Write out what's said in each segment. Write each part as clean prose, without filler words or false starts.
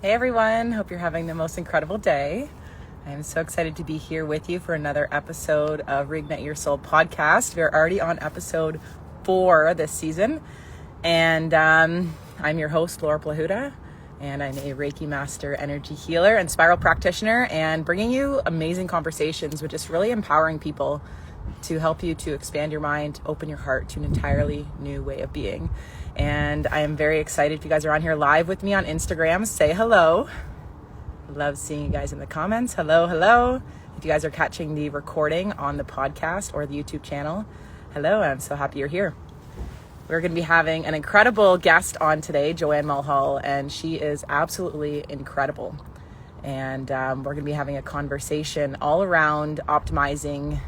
Hey everyone, hope you're having the most incredible day. I'm so excited to be here with you for another episode of Reignite Your Soul podcast. We're already on episode 4 this season, and I'm your host, Laura Plahuta, and I'm a Reiki Master Energy Healer and Spiral Practitioner, and bringing you amazing conversations with just really empowering people to help you to expand your mind, open your heart to an entirely new way of being. And I am very excited. If you guys are on here live with me on Instagram, say hello. Love seeing you guys in the comments. Hello, hello. If you guys are catching the recording on the podcast or the YouTube channel, hello. I'm so happy you're here. We're going to be having an incredible guest on today, Joanne Mulhall, and she is absolutely incredible. And we're going to be having a conversation all around optimizing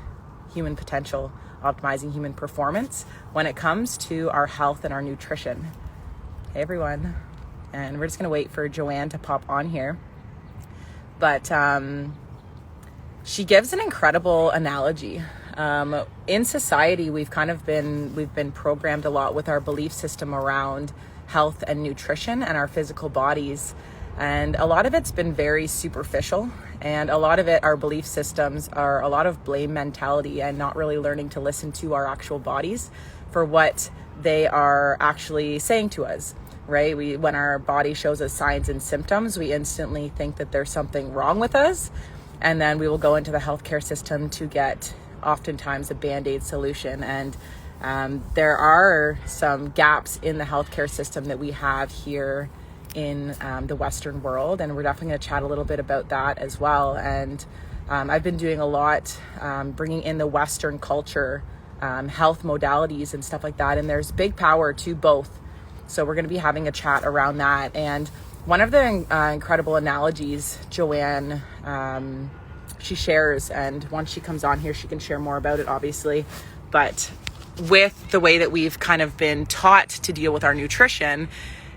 human potential, optimizing human performance when it comes to our health and our nutrition. Hey everyone. And we're just going to wait for Joanne to pop on here. But she gives an incredible analogy. In society, we've been programmed a lot with our belief system around health and nutrition and our physical bodies. And a lot of it's been very superficial. And a lot of it, our belief systems are a lot of blame mentality and not really learning to listen to our actual bodies for what they are actually saying to us, right? When our body shows us signs and symptoms, we instantly think that there's something wrong with us. And then we will go into the healthcare system to get oftentimes a Band-Aid solution. And there are some gaps in the healthcare system that we have here in the Western world, and we're definitely going to chat a little bit about that as well. And I've been doing a lot bringing in the Western culture, health modalities and stuff like that, and there's big power to both. So we're going to be having a chat around that. And one of the incredible analogies Joanne she shares, and once she comes on here she can share more about it obviously, but with the way that we've kind of been taught to deal with our nutrition,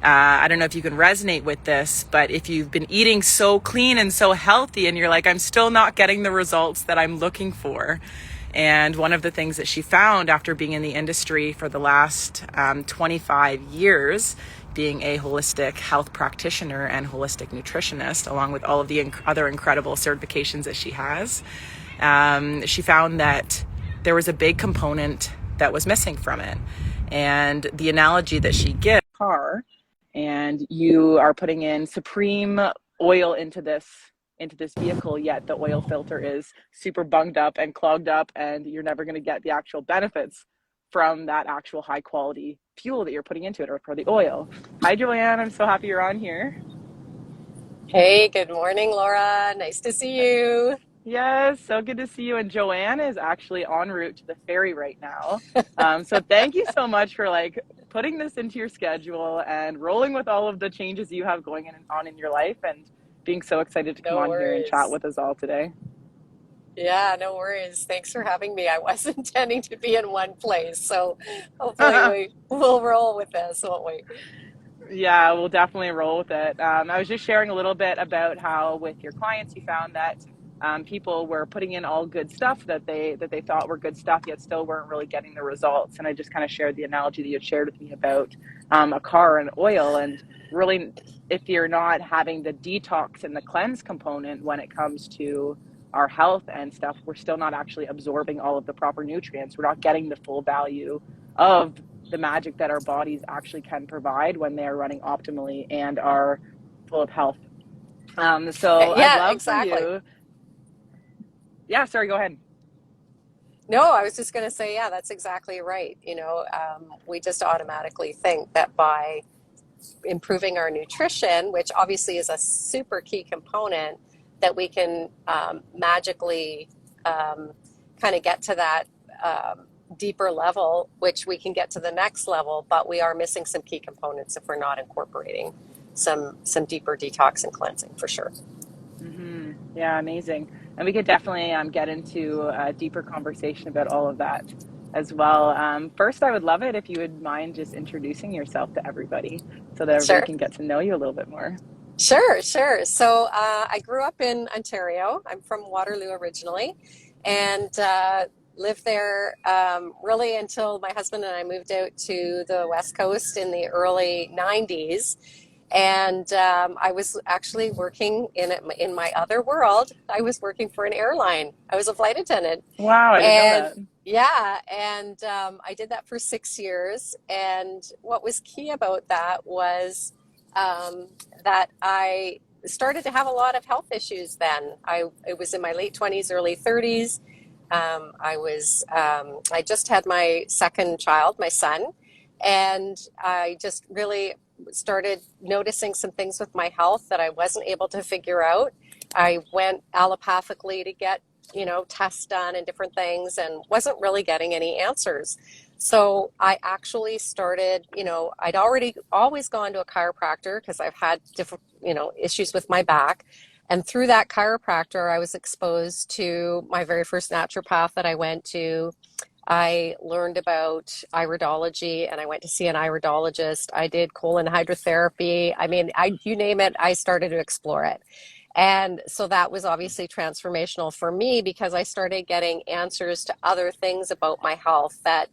I don't know if you can resonate with this, but if you've been eating so clean and so healthy and you're like, I'm still not getting the results that I'm looking for. And one of the things that she found after being in the industry for the last 25 years, being a holistic health practitioner and holistic nutritionist, along with all of the other incredible certifications that she has, she found that there was a big component that was missing from it. And the analogy that she gives, car, and you are putting in supreme oil into this vehicle, yet the oil filter is super bunged up and clogged up, and you're never going to get the actual benefits from that actual high quality fuel that you're putting into it, or for the oil. Hi Joanne, I'm so happy you're on here. Hey, good morning, Laura. Nice to see you. Yes, so good to see you. And Joanne is actually en route to the ferry right now. So thank you so much for putting this into your schedule and rolling with all of the changes you have going on in your life, and being so excited to come No on here and chat worries. with us all today. Yeah, no worries. Thanks for having me. I was intending to be in one place, so hopefully we'll roll with this, won't we? Yeah, we'll definitely roll with it. I was just sharing a little bit about how with your clients you found that people were putting in all good stuff that they thought were good stuff, yet still weren't really getting the results. And I just kind of shared the analogy that you had shared with me about a car and oil. And really, if you're not having the detox and the cleanse component when it comes to our health and stuff, we're still not actually absorbing all of the proper nutrients. We're not getting the full value of the magic that our bodies actually can provide when they are running optimally and are full of health. So I'd Yeah, love for exactly. you. Yeah, sorry, go ahead. No, I was just going to say, yeah, that's exactly right. We just automatically think that by improving our nutrition, which obviously is a super key component, that we can magically kind of get to that deeper level, which we can get to the next level, but we are missing some key components if we're not incorporating some deeper detox and cleansing for sure. Yeah, amazing. And we could definitely get into a deeper conversation about all of that as well. First, I would love it if you would mind just introducing yourself to everybody so that everybody Sure. can get to know you a little bit more. Sure. So I grew up in Ontario. I'm from Waterloo originally, and lived there really until my husband and I moved out to the West Coast in the early 90s. And I was actually working in my other world. I was working for an airline. I was a flight attendant. Wow, I didn't know And that. yeah, and I did that for 6 years. And what was key about that was um, that I started to have a lot of health issues then. It was in my late 20s, early 30s. I just had my second child, my son, and I just really started noticing some things with my health that I wasn't able to figure out. I went allopathically to get, tests done and different things and wasn't really getting any answers. So I actually started, I'd already always gone to a chiropractor because I've had different, issues with my back. And through that chiropractor, I was exposed to my very first naturopath that I went to. I learned about iridology and I went to see an iridologist. I did colon hydrotherapy. I mean, you name it, I started to explore it. And so that was obviously transformational for me because I started getting answers to other things about my health that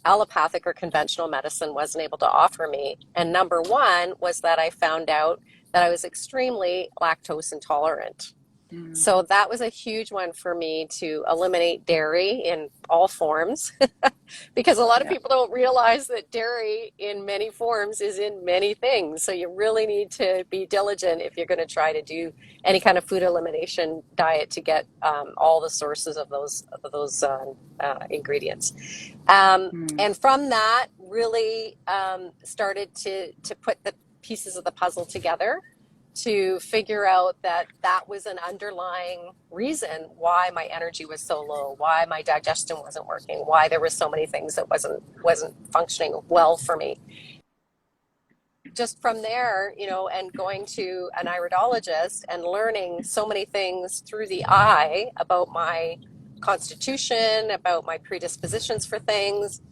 allopathic or conventional medicine wasn't able to offer me. And number one was that I found out that I was extremely lactose intolerant. Mm, So that was a huge one for me to eliminate dairy in all forms because a lot of yeah. people don't realize that dairy in many forms is in many things. So you really need to be diligent if you're going to try to do any kind of food elimination diet to get all the sources of those ingredients. Mm, And from that, really started to put the pieces of the puzzle together to figure out that that was an underlying reason why my energy was so low, why my digestion wasn't working, why there were so many things that wasn't functioning well for me. Just from there, and going to an iridologist and learning so many things through the eye about my constitution, about my predispositions for things,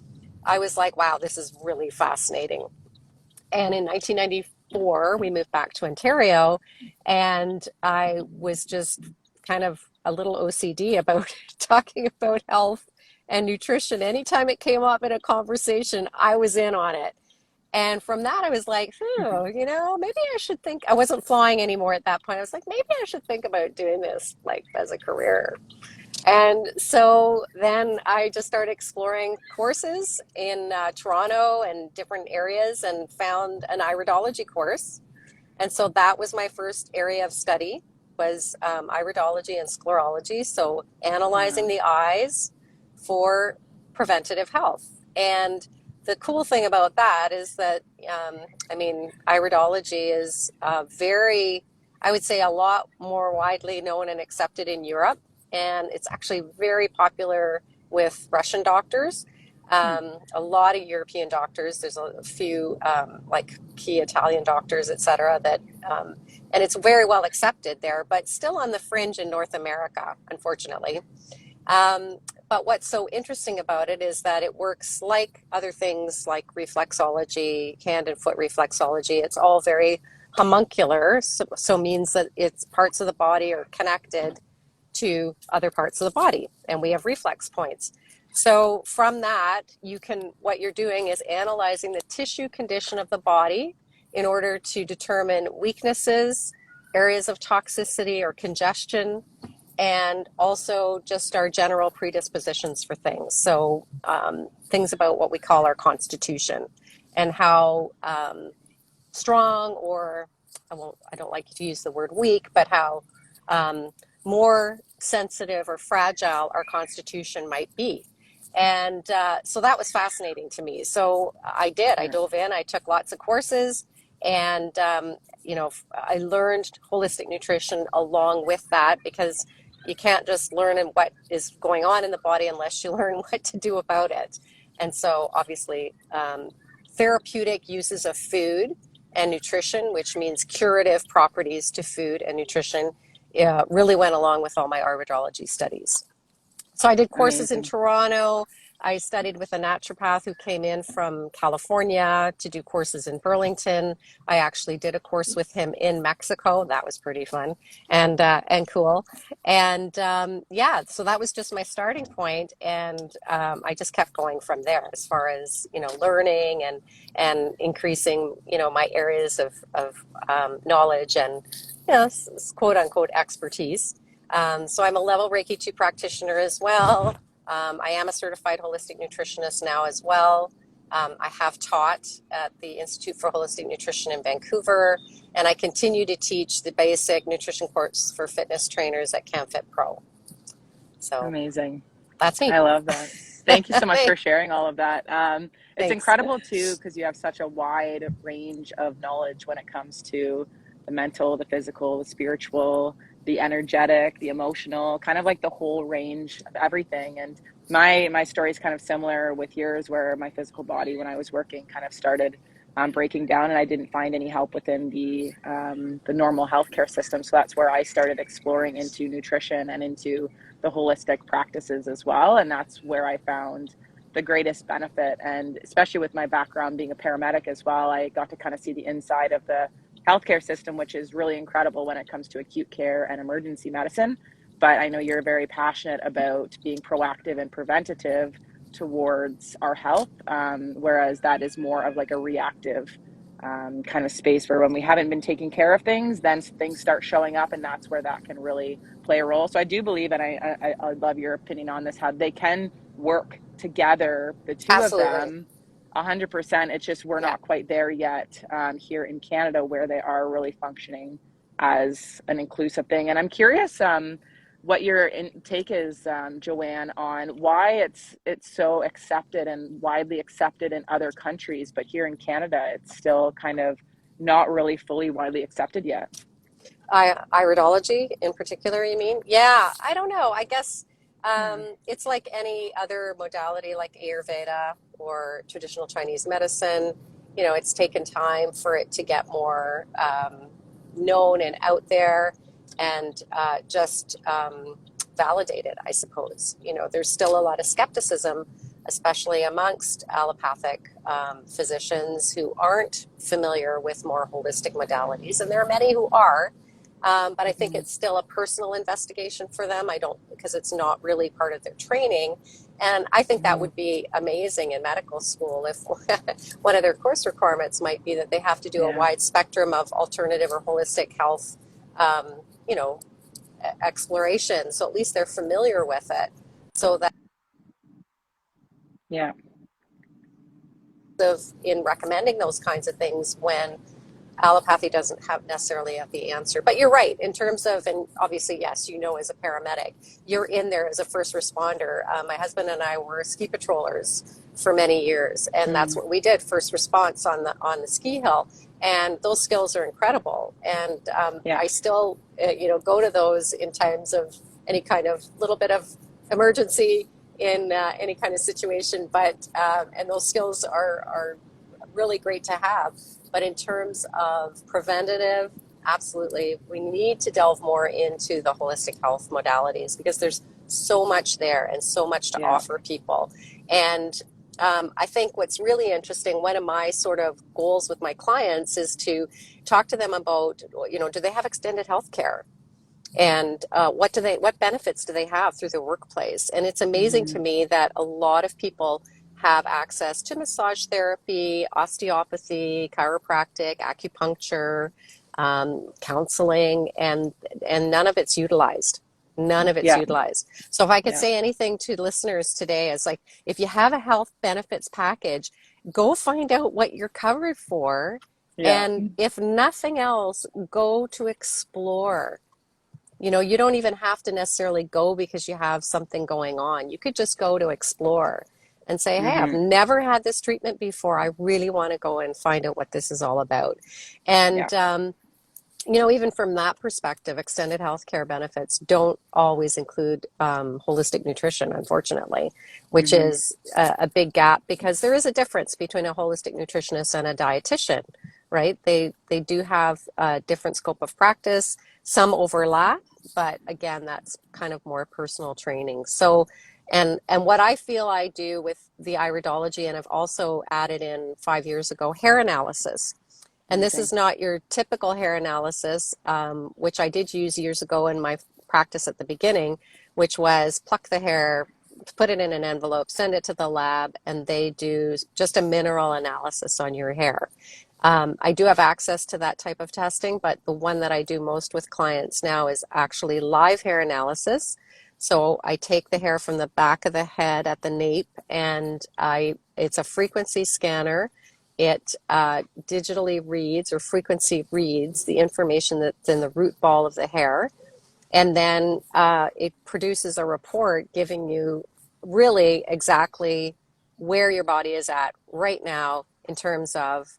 I was like, wow, this is really fascinating. And in 1994, we moved back to Ontario, and I was just kind of a little OCD about talking about health and nutrition. Anytime it came up in a conversation, I was in on it. And from that, I was like, mhm. maybe I should think. I wasn't flying anymore at that point. I was like, maybe I should think about doing this like as a career. And so then I just started exploring courses in Toronto and different areas and found an iridology course. And so that was my first area of study was iridology and sclerology. So analyzing Wow. the eyes for preventative health. And the cool thing about that is that, iridology is I would say, a lot more widely known and accepted in Europe. And it's actually very popular with Russian doctors. Hmm. A lot of European doctors. There's a few like key Italian doctors, et cetera, and it's very well accepted there, but still on the fringe in North America, unfortunately. Um, but what's so interesting about it is that it works like other things like reflexology, hand and foot reflexology. It's all very homuncular, so means that its parts of the body are connected to other parts of the body, and we have reflex points. So from that, what you're doing is analyzing the tissue condition of the body in order to determine weaknesses, areas of toxicity or congestion, and also just our general predispositions for things. So things about what we call our constitution and how strong or I don't like to use the word weak, but how um, more sensitive or fragile our constitution might be. And so that was fascinating to me. So I Yeah. dove in, I took lots of courses, and I learned holistic nutrition along with that because you can't just learn what is going on in the body unless you learn what to do about it. And so obviously, therapeutic uses of food and nutrition, which means curative properties to food and nutrition, really went along with all my iridology studies. So I did courses in Amazing. Toronto. I studied with a naturopath who came in from California to do courses in Burlington. I actually did a course with him in Mexico. That was pretty fun and cool. And yeah, so that was just my starting point, and I just kept going from there as far as learning and increasing my areas of knowledge and quote unquote expertise. So I'm a level Reiki 2 practitioner as well. I am a certified holistic nutritionist now as well. I have taught at the Institute for Holistic Nutrition in Vancouver, and I continue to teach the basic nutrition course for fitness trainers at CanFit Pro. So Amazing. that's me. I love that. Thank you so much for sharing all of that. It's Thanks. incredible too, because you have such a wide range of knowledge when it comes to the mental, the physical, the spiritual, the energetic, the emotional, kind of like the whole range of everything. And my story is kind of similar with yours, where my physical body, when I was working, kind of started breaking down, and I didn't find any help within the normal healthcare system. So that's where I started exploring into nutrition and into the holistic practices as well. And that's where I found the greatest benefit. And especially with my background being a paramedic as well, I got to kind of see the inside of the healthcare system, which is really incredible when it comes to acute care and emergency medicine. But I know you're very passionate about being proactive and preventative towards our health, whereas that is more of like a reactive kind of space, where when we haven't been taking care of things, then things start showing up, and that's where that can really play a role. So I do believe, and I love your opinion on this, how they can work together, the two of Absolutely. them, 100%. It's just we're Yeah. not quite there yet here in Canada, where they are really functioning as an inclusive thing. And I'm curious what your take is, Joanne, on why it's so accepted and widely accepted in other countries, but here in Canada, it's still kind of not really fully widely accepted yet. Iridology in particular, you mean? Yeah, I don't know. I guess it's like any other modality, like Ayurveda or traditional Chinese medicine. It's taken time for it to get more known and out there, and just validated, I suppose. There's still a lot of skepticism, especially amongst allopathic physicians who aren't familiar with more holistic modalities, and there are many who are. But I think it's still a personal investigation for them. I don't, because it's not really part of their training. And I think that would be amazing in medical school if one of their course requirements might be that they have to do a wide spectrum of alternative or holistic health, you know, exploration. So at least they're familiar with it. So that Yeah. in recommending those kinds of things when allopathy doesn't have necessarily have the answer. But you're right in terms of, and obviously, yes, as a paramedic, you're in there as a first responder. My husband and I were ski patrollers for many years, and that's what we did, first response on the ski hill. And those skills are incredible. And I still, go to those in times of any kind of little bit of emergency in any kind of situation. But and those skills are really great to have. But in terms of preventative, absolutely, we need to delve more into the holistic health modalities because there's so much there and so much to offer people. And I think what's really interesting, one of my sort of goals with my clients is to talk to them about, do they have extended health care? And what benefits do they have through their workplace? And it's amazing to me that a lot of people have access to massage therapy, osteopathy, chiropractic, acupuncture, counseling, and none of it's utilized. None of it's utilized. So if I could say anything to listeners today, is like, if you have a health benefits package, go find out what you're covered for. And if nothing else, go to explore. You don't even have to necessarily go because you have something going on. You could just go to explore and say, hey, I've never had this treatment before. I really want to go and find out what this is all about. And, even from that perspective, extended healthcare benefits don't always include holistic nutrition, unfortunately, which is a big gap because there is a difference between a holistic nutritionist and a dietitian, right? They do have a different scope of practice. Some overlap, but again, that's kind of more personal training. So And what I feel I do with the iridology, and I've also added in 5 years ago, hair analysis. And this Amazing. is not your typical hair analysis, which I did use years ago in my practice at the beginning, which was pluck the hair, put it in an envelope, send it to the lab, and they do just a mineral analysis on your hair. I do have access to that type of testing, but the one that I do most with clients now is actually live hair analysis. So I take the hair from the back of the head at the nape, and it's a frequency scanner. It digitally reads or frequency reads the information that's in the root ball of the hair, and then it produces a report giving you really exactly where your body is at right now in terms of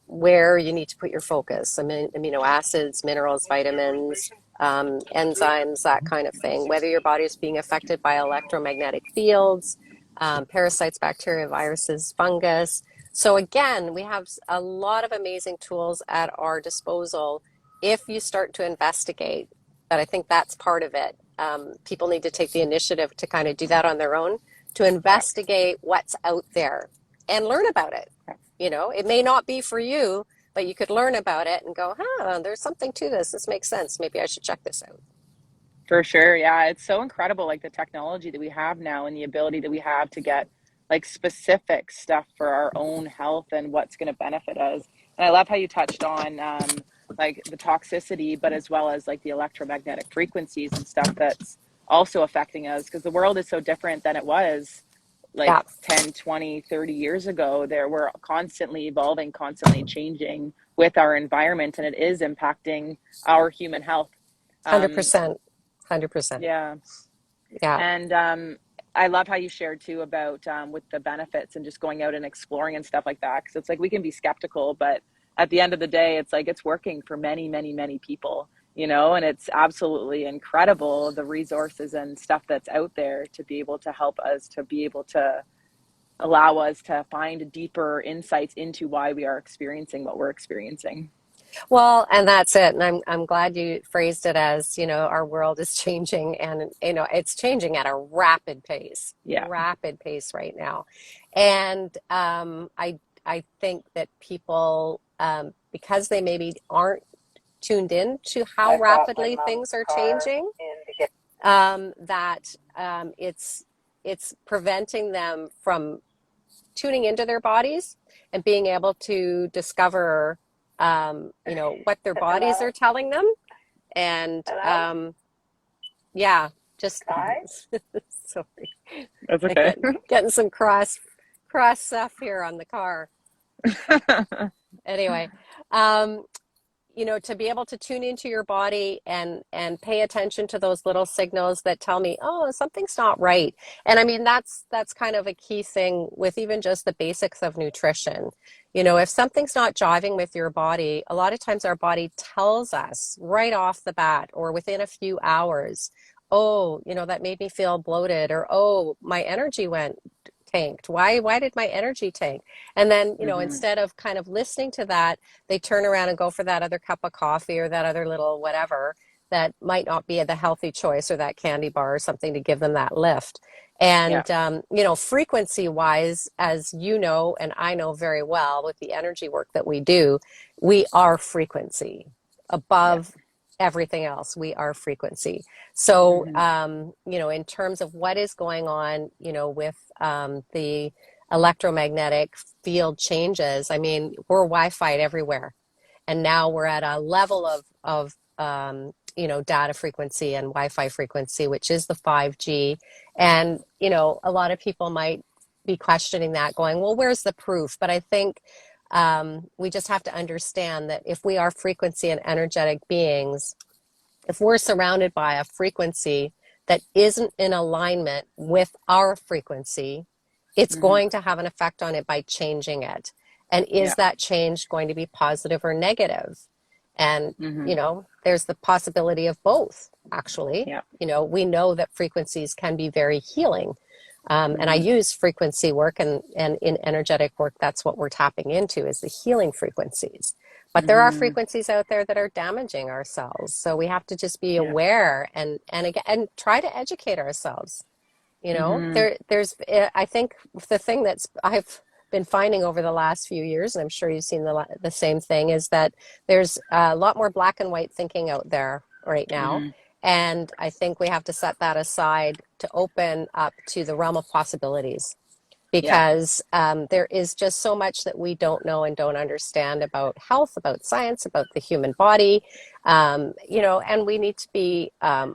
where you need to put your focus. Amino acids, minerals, vitamins, enzymes, that kind of thing. Whether your body is being affected by electromagnetic fields, parasites, bacteria, viruses, fungus. So again, we have a lot of amazing tools at our disposal if you start to investigate. But I think that's part of it. People need to take the initiative to kind of do that on their own, to investigate what's out there and learn about it. It may not be for you, but you could learn about it and go, there's something to this. This makes sense. Maybe I should check this out. For sure. Yeah. It's so incredible, like the technology that we have now and the ability that we have to get like specific stuff for our own health and what's going to benefit us. And I love how you touched on like the toxicity, but as well as like the electromagnetic frequencies and stuff that's also affecting us, because the world is so different than it was Yeah, like 10, 20, 30 years ago. We're constantly evolving, constantly changing with our environment, and it is impacting our human health. Um, 100%. 100%. yeah. Yeah. And I love how you shared too about with the benefits and just going out and exploring and stuff like that. Because it's like we can be skeptical, but at the end of the day, it's like it's working for many, many, many people, and it's absolutely incredible the resources and stuff that's out there to be able to help us to be able to allow us to find deeper insights into why we are experiencing what we're experiencing. Well, and that's it. And I'm glad you phrased it as, our world is changing, and it's changing at a Yeah. rapid pace right now. And I think that people, because they maybe aren't tuned in to how rapidly things are changing, that it's preventing them from tuning into their bodies and being able to discover what their bodies are telling them. And yeah, just sorry, That's okay. getting some cross stuff here on the car. Anyway, to be able to tune into your body and pay attention to those little signals that tell me, oh, something's not right. And I mean, that's kind of a key thing with even just the basics of nutrition. If something's not jiving with your body, a lot of times our body tells us right off the bat or within a few hours, oh, that made me feel bloated, or oh, my energy went tanked. Why did my energy tank? And then, Hmm. instead of kind of listening to that, they turn around and go for that other cup of coffee or that other little whatever that might not be the healthy choice, or that candy bar or something to give them that lift. Yeah. And, frequency wise, as you know, and I know very well with the energy work that we do, we are frequency Yeah. above everything else. We are frequency. So, Hmm. in terms of what is going on, with the electromagnetic field changes, I mean, we're Wi-Fi everywhere. And now we're at a level of data frequency and Wi-Fi frequency, which is the 5G. And, a lot of people might be questioning that, going, well, where's the proof? But I think we just have to understand that if we are frequency and energetic beings, if we're surrounded by a frequency that isn't in alignment with our frequency, it's Hmm. going to have an effect on it by changing it. And is Yeah. that change going to be positive or negative? And, Hmm. there's the possibility of both, actually. Yeah. We know that frequencies can be very healing. And I Hmm. use frequency work, and in energetic work, that's what we're tapping into, is the healing frequencies. But there are Mm-hmm. frequencies out there that are damaging our cells. So we have to just be Yeah. aware and again and try to educate ourselves. You know, Mm-hmm. there's, I think the thing that's I've been finding over the last few years, and I'm sure you've seen the same thing, is that there's a lot more black and white thinking out there right now. Mm-hmm. And I think we have to set that aside to open up to the realm of possibilities Yeah. because there is just so much that we don't know and don't understand about health, about science, about the human body, you know, and we need to be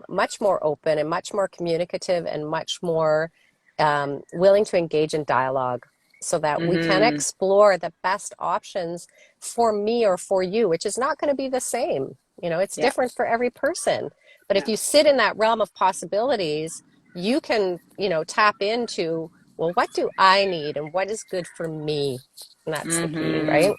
much more open and much more communicative and much more willing to engage in dialogue so that we can Mm-hmm. explore the best options for me or for you, which is not going to be the same. You know, it's Yeah. different for every person. But if Yeah. you sit in that realm of possibilities, you can, you know, tap into, well, what do I need and what is good for me? And that's the key, Mm-hmm. right?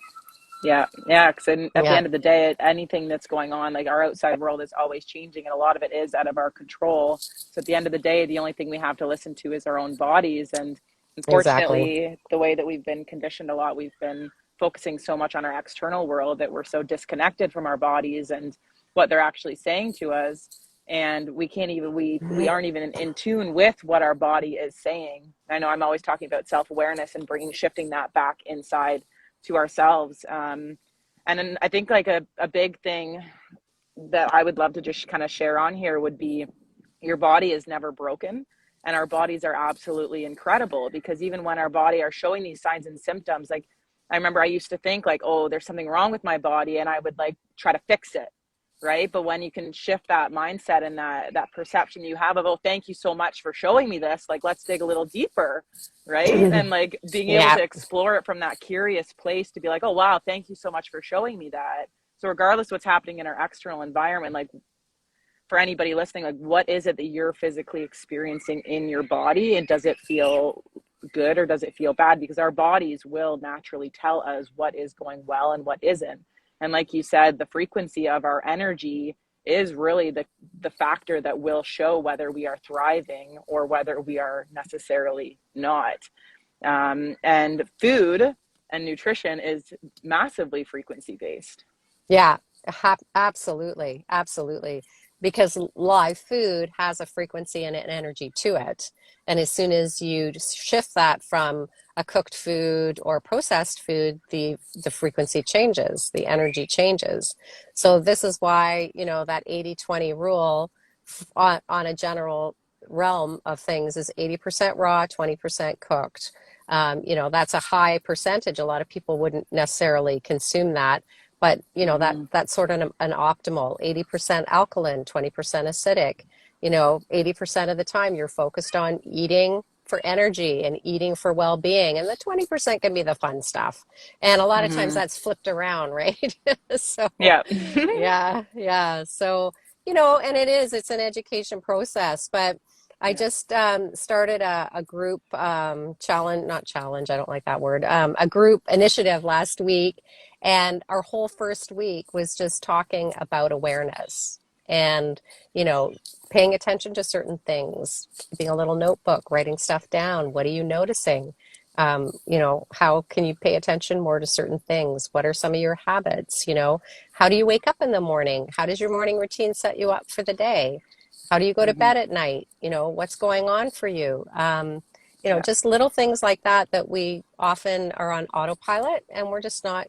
Yeah, yeah. Because at the Yeah, end of the day, anything that's going on, like our outside world is always changing, and a lot of it is out of our control. So at the end of the day, the only thing we have to listen to is our own bodies. And exactly. unfortunately, the way that we've been conditioned a lot, we've been focusing so much on our external world that we're so disconnected from our bodies and what they're actually saying to us. And we can't even we aren't even in tune with what our body is saying. I know I'm always talking about self-awareness and bringing shifting that back inside to ourselves. And then I think like a big thing that I would love to just kind of share on here would be your body is never broken. And our bodies are absolutely incredible because even when our body are showing these signs and symptoms, like I remember I used to think like, oh, there's something wrong with my body and I would like try to fix it. Right. But when you can shift that mindset and that perception you have of, oh, thank you so much for showing me this, like, let's dig a little deeper. Right. And like being able Yeah, to explore it from that curious place to be like, oh, wow, thank you so much for showing me that. So regardless what's happening in our external environment, like for anybody listening, like what is it that you're physically experiencing in your body, and does it feel good or does it feel bad? Because our bodies will naturally tell us what is going well and what isn't. And like you said, the frequency of our energy is really the factor that will show whether we are thriving or whether we are necessarily not. And food and nutrition is massively frequency based. yeah, absolutely, absolutely. Because live food has a frequency and an energy to it. And as soon as you just shift that from a cooked food or processed food, the frequency changes, the energy changes. So this is why, you know, that 80-20 rule on a general realm of things is 80% raw, 20% cooked. You know, that's a high percentage. A lot of people wouldn't necessarily consume that. But you know Mm-hmm. that's sort of an optimal 80% alkaline, 20% acidic. You know, 80% of the time you're focused on eating for energy and eating for well-being, and the 20% can be the fun stuff. And a lot of times Mm-hmm. that's flipped around, right? So Yeah. yeah, yeah. So, you know, and it's an education process, but I Yeah. just started a group challenge, not challenge, I don't like that word, a group initiative last week. And our whole first week was just talking about awareness and, you know, paying attention to certain things, keeping a little notebook, writing stuff down. What are you noticing? You know, how can you pay attention more to certain things? What are some of your habits? You know, how do you wake up in the morning? How does your morning routine set you up for the day? How do you go to Mm-hmm. bed at night? You know, what's going on for you? You know, Yeah. just little things like that that we often are on autopilot and we're just not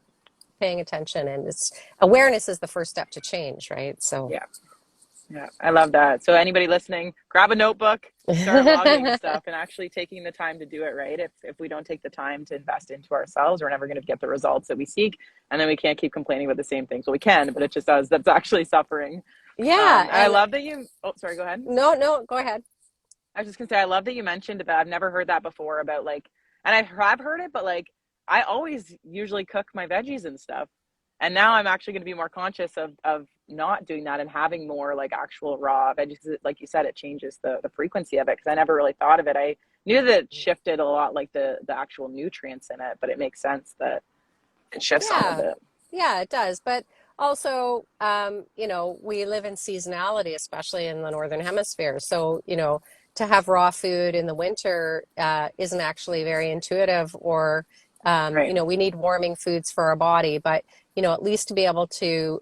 paying attention. And it's awareness is the first step to change, right? So, Yeah. Yeah. I love that. So anybody listening, grab a notebook, start logging stuff and actually taking the time to do it, right? If we don't take the time to invest into ourselves, we're never going to get the results that we seek. And then we can't keep complaining about the same things. Well, we can, but it just does. That's actually suffering. yeah. And I And love that you, oh, sorry, go ahead. no, no, go ahead. I was just gonna say, I love that you mentioned about, I've never heard that before about like, and I have heard it, but like, I always usually cook my veggies and stuff. And now I'm actually going to be more conscious of not doing that and having more like actual raw veggies. Like you said, it changes the frequency of it. Cause I never really thought of it. I knew that it shifted a lot, like the actual nutrients in it, but it makes sense that it shifts all of Yeah, it. yeah, it does. But also, you know, we live in seasonality, especially in the Northern Hemisphere. So, you know, to have raw food in the winter isn't actually very intuitive, or, you Right. know, we need warming foods for our body. But at least to be able to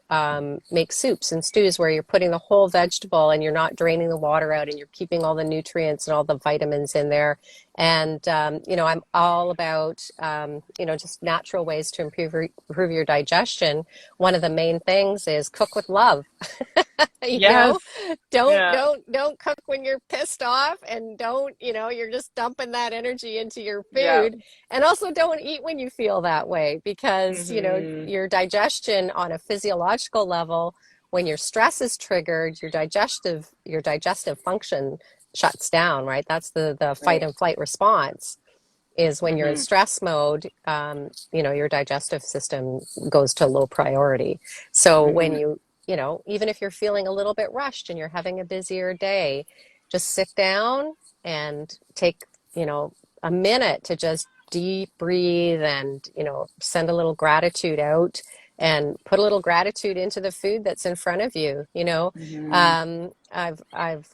make soups and stews where you're putting the whole vegetable and you're not draining the water out and you're keeping all the nutrients and all the vitamins in there. And, I'm all about, just natural ways to improve your digestion. One of the main things is cook with love. you know, Yes. don't, Yeah. don't, don't cook when you're pissed off, and don't, you're just dumping that energy into your Yeah. food. And also don't eat when you feel that way, because, Mm-hmm. your digestion on a physiological level, when your stress is triggered, your digestive function shuts down, right? That's the fight Right. and flight response, is when you're in Mm-hmm. stress mode, your digestive system goes to low priority. So when Mm-hmm. even if you're feeling a little bit rushed and you're having a busier day, just sit down and take, a minute to just deep breathe and, send a little gratitude out and put a little gratitude into the food that's in front of you. Mm-hmm. I've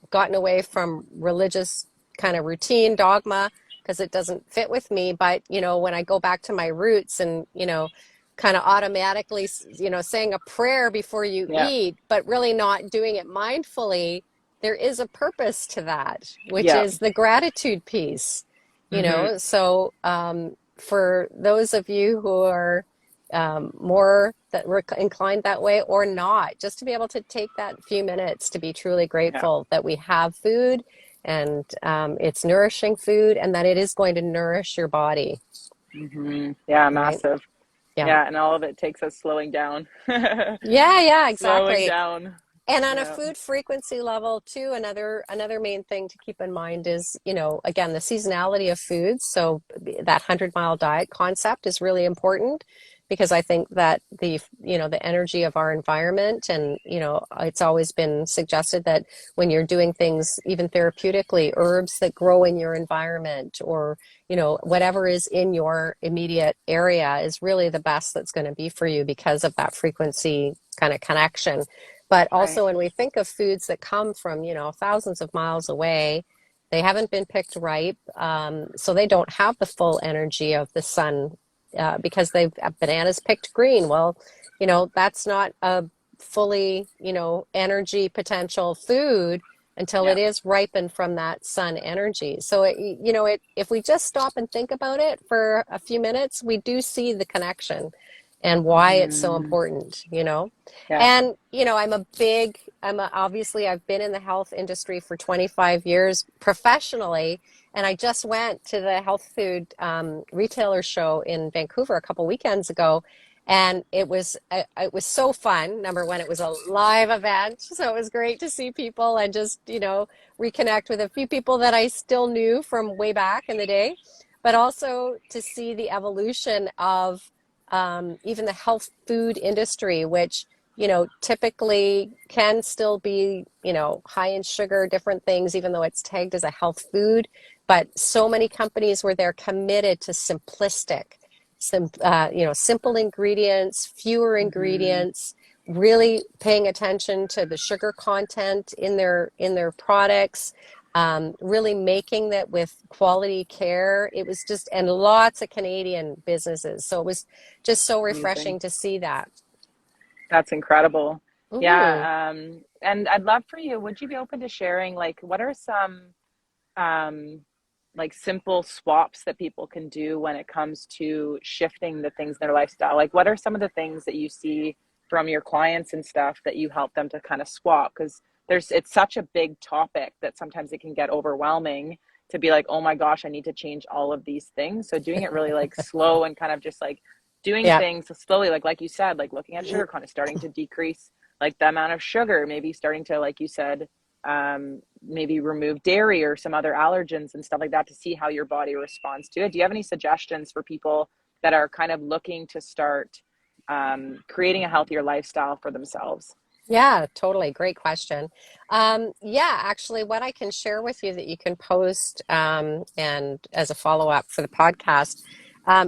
gotten away from religious kind of routine dogma because it doesn't fit with me. But, when I go back to my roots and, kind of automatically, saying a prayer before you Yeah. eat, but really not doing it mindfully, there is a purpose to that, which Yeah. is the gratitude piece, Mm-hmm. So for those of you who are more that we're inclined that way or not, just to be able to take that few minutes to be truly Yeah. grateful that we have food, and it's nourishing food, and that it is going to nourish your body, Mm-hmm. Yeah, right? massive. Yeah. Yeah, and all of it takes us slowing down. Yeah, yeah, Slowing exactly. down. And on a Yeah. food frequency level too, another main thing to keep in mind is, again, the seasonality of foods. So that 100-mile diet concept is really important, because I think that the energy of our environment, and, it's always been suggested that when you're doing things even therapeutically, herbs that grow in your environment, or, whatever is in your immediate area is really the best that's going to be for you, because of that frequency kind of connection. But Right. also, when we think of foods that come from, thousands of miles away, they haven't been picked ripe, so they don't have the full energy of the sun, because they've bananas picked green. Well, that's not a fully, energy potential food until Yeah. it is ripened from that sun energy. So, if we just stop and think about it for a few minutes, we do see the connection and why it's so Mm-hmm. important. Yeah. And, obviously I've been in the health industry for 25 years professionally. And I just went to the health food retailer show in Vancouver a couple weekends ago. And it was so fun. Number one, it was a live event. So it was great to see people and just, reconnect with a few people that I still knew from way back in the day, but also to see the evolution of even the health food industry, which, typically can still be, high in sugar, different things, even though it's tagged as a health food. But so many companies where they're committed to simple ingredients, fewer Mm-hmm. ingredients, really paying attention to the sugar content in their products, really making that with quality care. It was just, and lots of Canadian businesses. So it was just so Amazing. refreshing to see that. That's incredible. Hmm. Yeah. And I'd love for you, would you be open to sharing, like, what are some um, like simple swaps that people can do when it comes to shifting the things in their lifestyle? Like, what are some of the things that you see from your clients and stuff that you help them to kind of swap? Because it's such a big topic that sometimes it can get overwhelming to be like, oh my gosh, I need to change all of these things. So doing it really like slow and kind of just like doing Yeah. things slowly, like you said, like looking at sugar, kind of starting to decrease like the amount of sugar, maybe starting to, like you said, maybe remove dairy or some other allergens and stuff like that to see how your body responds to it. Do you have any suggestions for people that are kind of looking to start creating a healthier lifestyle for themselves? Yeah, totally. Great question. Yeah, actually, what I can share with you that you can post, and as a follow-up for the podcast,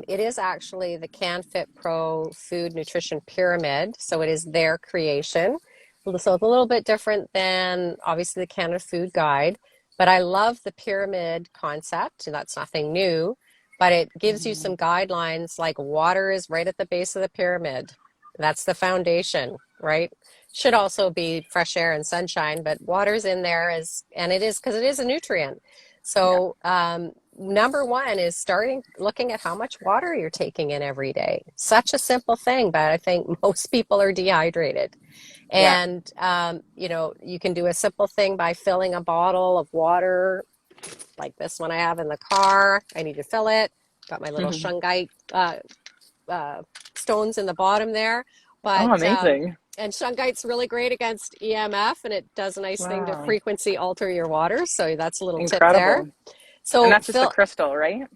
it is actually the CanFit Pro Food Nutrition Pyramid. So it is their creation. So it's a little bit different than obviously the Canada Food Guide, but I love the pyramid concept, and that's nothing new. but it gives you Mhm. some guidelines, like water is right at the base of the pyramid. That's the foundation, right? Should also be fresh air and sunshine, but water's in there and it is because it is a nutrient. Yeah. So, number one is starting looking at how much water you're taking in every day. Such a simple thing, but I think most people are dehydrated. Yeah. And, you can do a simple thing by filling a bottle of water like this one I have in the car. I need to fill it. Got my little shungite stones in the bottom there. Oh, But amazing. and shungite's really great against EMF, and it does a nice thing to Wow. frequency alter your water. So that's a little tip there. Incredible. And So that's just a crystal, right?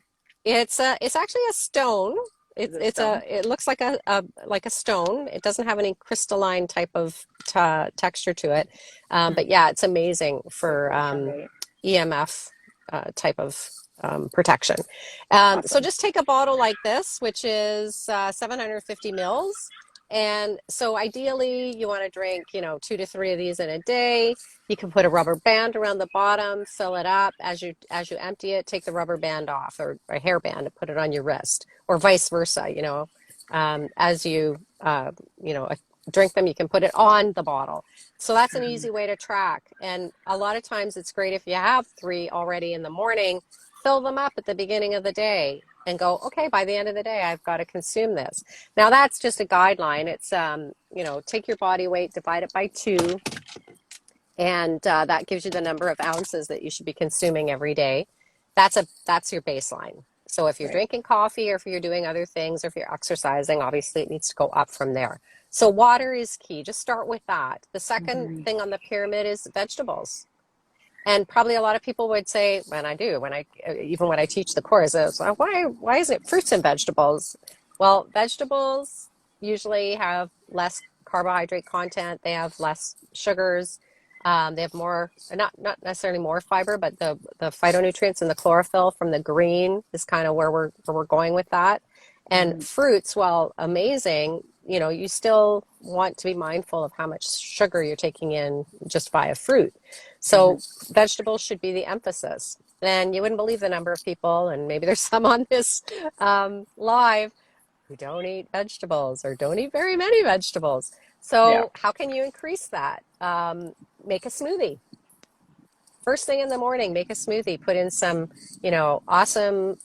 it's actually a stone. Is it a stone? It looks like a stone. It doesn't have any crystalline type of texture to it, Hmm. but yeah, it's amazing So for cool. Shungite. EMF type of protection. So Awesome. just take a bottle like this, which is 750 mils. And so ideally you want to drink, 2 to 3 of these in a day. You can put a rubber band around the bottom, fill it up. As you empty it, take the rubber band off or a hairband and put it on your wrist, or vice versa. As drink them, you can put it on the bottle. So that's an Hmm. easy way to track. And a lot of times it's great if you have 3 already in the morning, fill them up at the beginning of the day and go, okay, by the end of the day, I've got to consume this. Now that's just a guideline. It's, take your body weight, divide it by 2, and that gives you the number of ounces that you should be consuming every day. That's your baseline. So if you're Right. drinking coffee or if you're doing other things or if you're exercising, obviously it needs to go up from there. So water is key. Just start with that. The second Hmm. thing on the pyramid is vegetables. And probably a lot of people would say, and I do, even when I teach the course, is why isn't it fruits and vegetables? Well, vegetables usually have less carbohydrate content. They have less sugars. They have more, not necessarily more fiber, but the phytonutrients and the chlorophyll from the green is kind of where we're going with that. And Hmm. fruits, while amazing, you still want to be mindful of how much sugar you're taking in just via fruit. Hmm. So vegetables should be the emphasis. And you wouldn't believe the number of people, and maybe there's some on this live, who don't eat vegetables or don't eat very many vegetables. Yeah. So how can you increase that? Make a smoothie. First thing in the morning, make a smoothie. Put in some, awesome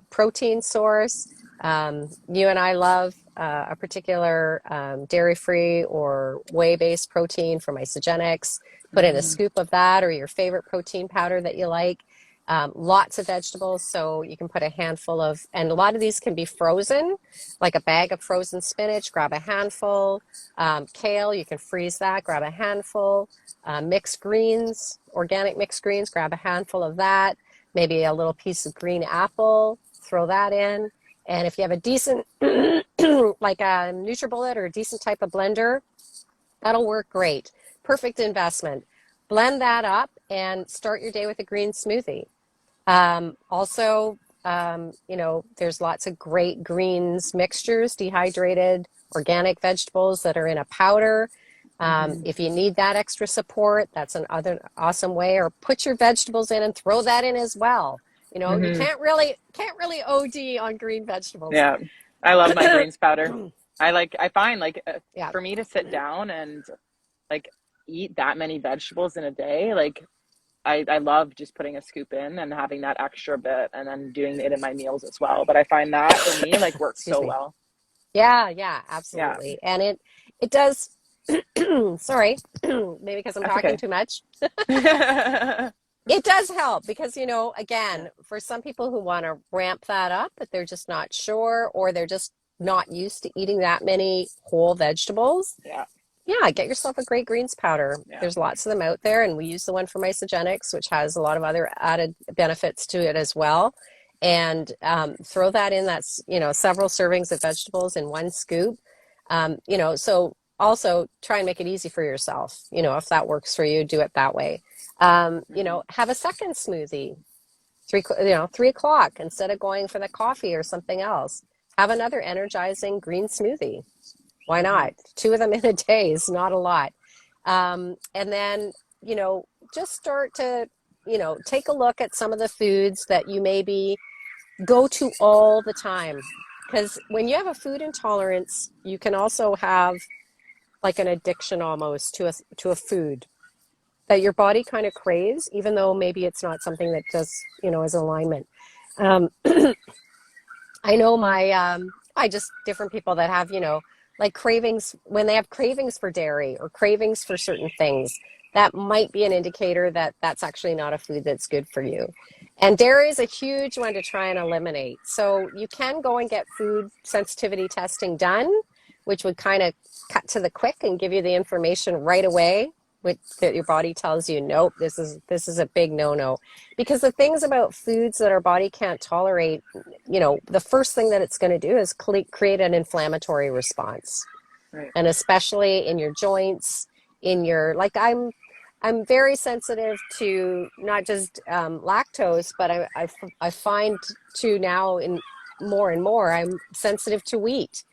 protein source. You and I love a particular dairy-free or whey-based protein from Isogenics. Put in a Hmm. scoop of that or your favorite protein powder that you like. Lots of vegetables, so you can put a handful of, and a lot of these can be frozen, like a bag of frozen spinach, grab a handful. Kale, you can freeze that, grab a handful. Mixed greens, organic mixed greens, grab a handful of that. Maybe a little piece of green apple, throw that in. And if you have a decent, like a NutriBullet or a decent type of blender, that'll work great. Perfect investment. Blend that up and start your day with a green smoothie. Also, there's lots of great greens mixtures, dehydrated organic vegetables that are in a powder. Hmm. If you need that extra support, that's another awesome way. Or put your vegetables in and throw that in as well. You Hmm. can't really OD on green vegetables. Yeah. I love my greens powder. I find Yeah, for me to sit down and like eat that many vegetables in a day, like I love just putting a scoop in and having that extra bit and then doing it in my meals as well. But I find that for me like works excuse so me. well. Yeah, Yeah. absolutely. And it does. Sorry, maybe because I'm That's talking okay. too much. It does help because, Yeah. again, for some people who want to ramp that up, but they're just not sure, or they're just not used to eating that many whole vegetables, Yeah. yeah, get yourself a great greens powder. Yeah. There's lots of them out there, and we use the one from Isogenics, which has a lot of other added benefits to it as well. And throw that in. That's, several servings of vegetables in one scoop. So also try and make it easy for yourself. If that works for you, do it that way. Hmm. Have a second smoothie, 3 o'clock instead of going for the coffee or something else. Have another energizing green smoothie. Why Hmm. not? 2 of them in a day is not a lot. And then, just start to, take a look at some of the foods that you maybe go to all the time. Because when you have a food intolerance, you can also have like an addiction almost to a food that your body kind of craves, even though maybe it's not something that just, is alignment. Um, I know I just different people that have, like cravings when they have cravings for dairy or cravings for certain things, that might be an indicator that that's actually not a food that's good for you. And dairy is a huge one to try and eliminate. So you can go and get food sensitivity testing done, which would kind of cut to the quick and give you the information right away, with that your body tells you, nope, this is a big no-no. Because the things about foods that our body can't tolerate, the first thing that it's going to do is create an inflammatory response. Right. And especially in your joints, like I'm very sensitive to not just lactose, but I find too now in more and more, I'm sensitive to wheat.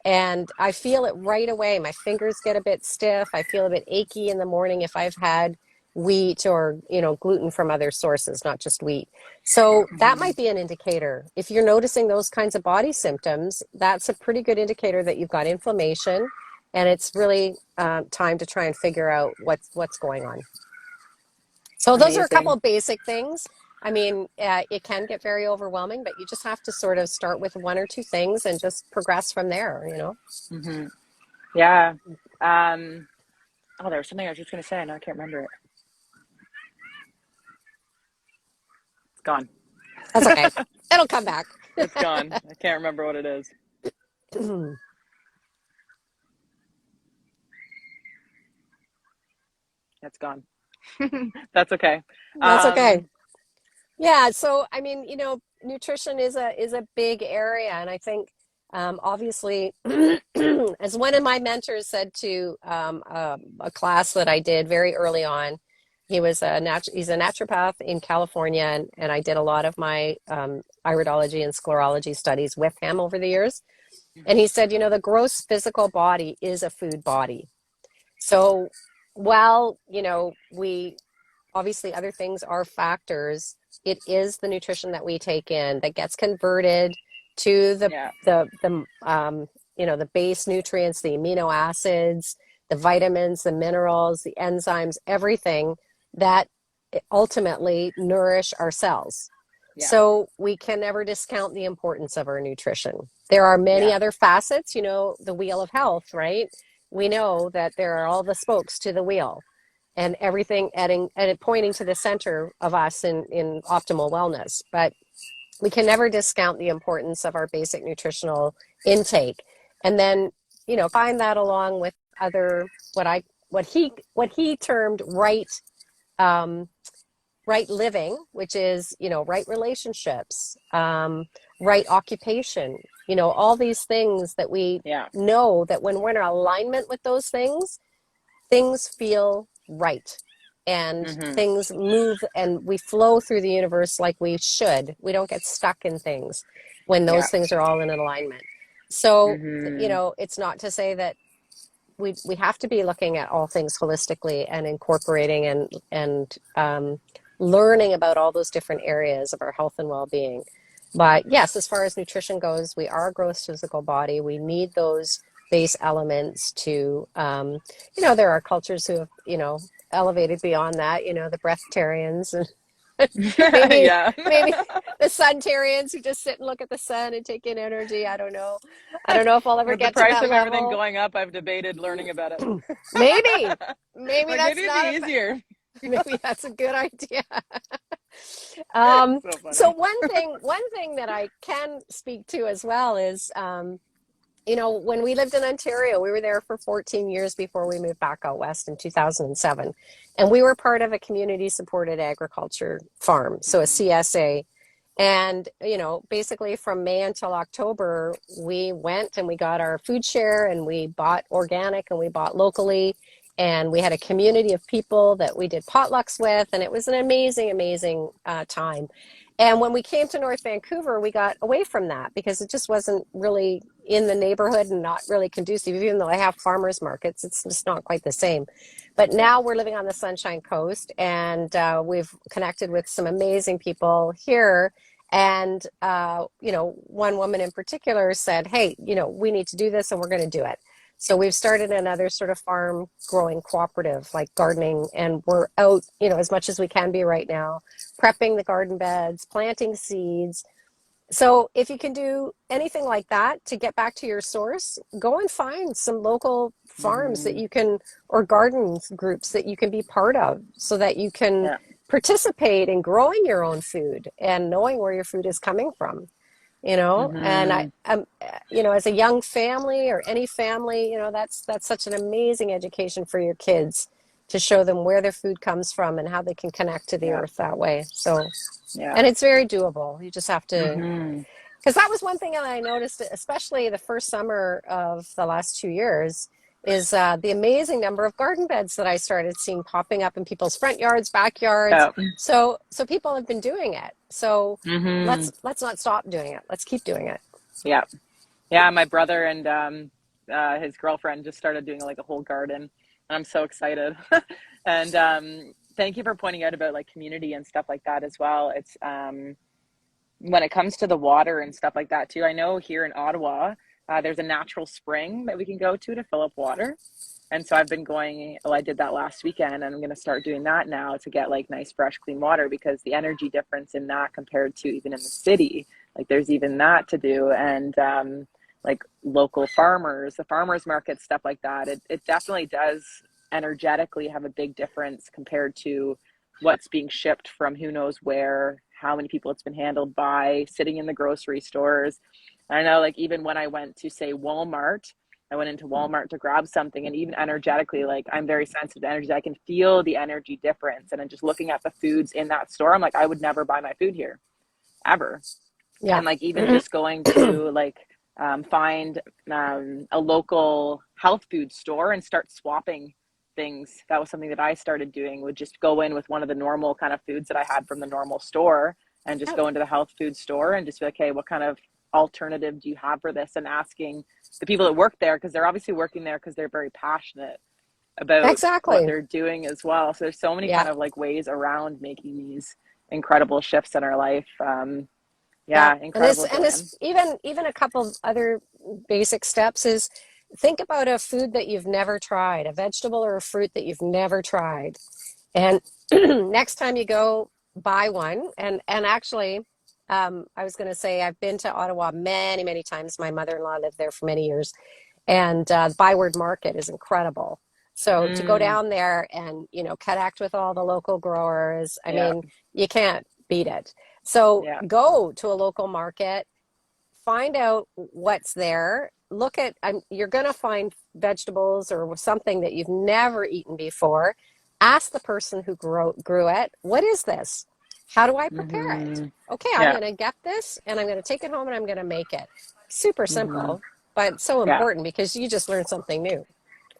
And I feel it right away. My fingers get a bit stiff. I feel a bit achy in the morning if I've had wheat or, gluten from other sources, not just wheat. So that might be an indicator. If you're noticing those kinds of body symptoms, that's a pretty good indicator that you've got inflammation, and it's really time to try and figure out what's going on. So those are a couple Amazing. of basic things. I mean, it can get very overwhelming, but you just have to sort of start with one or two things and just progress from there. Hmm. Yeah. Oh, there was something I was just going to say. Now I can't remember it. It's gone. That's okay. It'll come back. It's gone. I can't remember what it is. It's gone. That's okay. That's okay. Um, Yeah. So, I mean, nutrition is a big area, and I think obviously, as one of my mentors said to a class that I did very early on, he's a naturopath in California, and I did a lot of my iridology and sclerology studies with him over the years. And he said, the gross physical body is a food body. So while, we obviously other things are factors, it is the nutrition that we take in that gets converted to yeah. the base nutrients, the amino acids, the vitamins, the minerals, the enzymes, everything that ultimately nourish our cells. Yeah. So we can never discount the importance of our nutrition. There are many Yeah. other facets, the wheel of health, right? We know that there are all the spokes to the wheel, and everything adding and pointing to the center of us in optimal wellness. But we can never discount the importance of our basic nutritional intake. And then, find that along with other what he termed um, right living, which is, right relationships, right occupation, all these things that we Yeah. know that when we're in alignment with those things feel right, and Hmm. things move and we flow through the universe like we should. We don't get stuck in things when Yeah. those things are all in alignment. So, Hmm. it's not to say that we have to be looking at all things holistically and incorporating and learning about all those different areas of our health and well-being. But yes, as far as nutrition goes, we are a gross physical body. We need those base elements to, there are cultures who have, elevated beyond that, the breatharians and maybe Yeah. maybe the suntarians who just sit and look at the sun and take in energy. I don't know. I don't know if I'll ever With the get to price that of everything level. going up, I've debated learning about it. Maybe. Maybe Like that's maybe it'd not be easier. maybe that's a good idea. So So funny. one thing that I can speak to as well is, when we lived in Ontario, we were there for 14 years before we moved back out west in 2007. And we were part of a community supported agriculture farm, so a Hmm. CSA. And, basically from May until October, we went and we got our food share and we bought organic and we bought locally. And we had a community of people that we did potlucks with. And it was an amazing, amazing time. And when we came to North Vancouver, we got away from that because it just wasn't really in the neighborhood and not really conducive. Even though I have farmers markets, it's just not quite the same. But Yeah. now we're living on the Sunshine Coast, and we've connected with some amazing people here. And, one woman in particular said, hey, we need to do this and we're going to do it. So we've started another sort of farm growing cooperative, like gardening, and we're out, as much as we can be right now, prepping the garden beds, planting seeds. So if you can do anything like that to get back to your source, go and find some local farms that Mm-hmm. you can, or garden groups that you can be part of so that you can Yeah. participate in growing your own food and knowing where your food is coming from. And Mm-hmm. as a young family or any family, that's such an amazing education for your kids to show them where their food comes from and how they can connect to the Yeah. earth that way. So, Yeah. and it's very doable. You just have to, Mm-hmm. because that was one thing that I noticed, especially the first summer of the last 2 years, is the amazing number of garden beds that I started seeing popping up in people's front yards, backyards. Yeah. So people have been doing it. So Mm-hmm. let's not stop doing it. Let's keep doing it. Yeah. Yeah. My brother and his girlfriend just started doing like a whole garden, and I'm so excited. And thank you for pointing out about like community and stuff like that as well. It's when it comes to the water and stuff like that too. I know here in Ottawa, there's a natural spring that we can go to fill up water. And so I've been going, well, I did that last weekend, and I'm going to start doing that now to get like nice, fresh, clean water, because the energy difference in that compared to even in the city, like there's even that to do. And like local farmers, the farmers market, stuff like that, it definitely does energetically have a big difference compared to what's being shipped from who knows where, how many people it's been handled by, sitting in the grocery stores. I know, like, even when I went to, say, Walmart, I went into Walmart to grab something, and even energetically, like, I'm very sensitive to energy. I can feel the energy difference. And then just looking at the foods in that store, I'm like, I would never buy my food here, ever. Yeah. And like, even just going to like find a local health food store and start swapping things. That was something that I started doing, would just go in with one of the normal kind of foods that I had from the normal store, and just Yep. go into the health food store and just be like, hey, what kind of alternative do you have for this? And asking the people that work there, because they're obviously working there because they're very passionate about what Exactly. they're doing as well. So there's so many Yeah. kind of like ways around making these incredible shifts in our life. Yeah. Yeah, And this incredible, and this Joanne. even a couple of other basic steps is think about a food that you've never tried, a vegetable or a fruit that you've never tried. And next time you go, buy one. And actually, I was going to say I've been to Ottawa many, many times. My mother-in-law lived there for many years, and the Byward Market is incredible. So to go Mm, down there and connect with all the local growers, I yeah, mean, you can't beat it. So yeah. go to a local market, find out what's there. Look at, you're going to find vegetables or something that you've never eaten before. Ask the person who grew it, what is this? How do I prepare it? Hmm. Okay, I'm Yeah. going to get this and I'm going to take it home and I'm going to make it. Super Hmm. simple, but so Yeah. important because you just learned something new,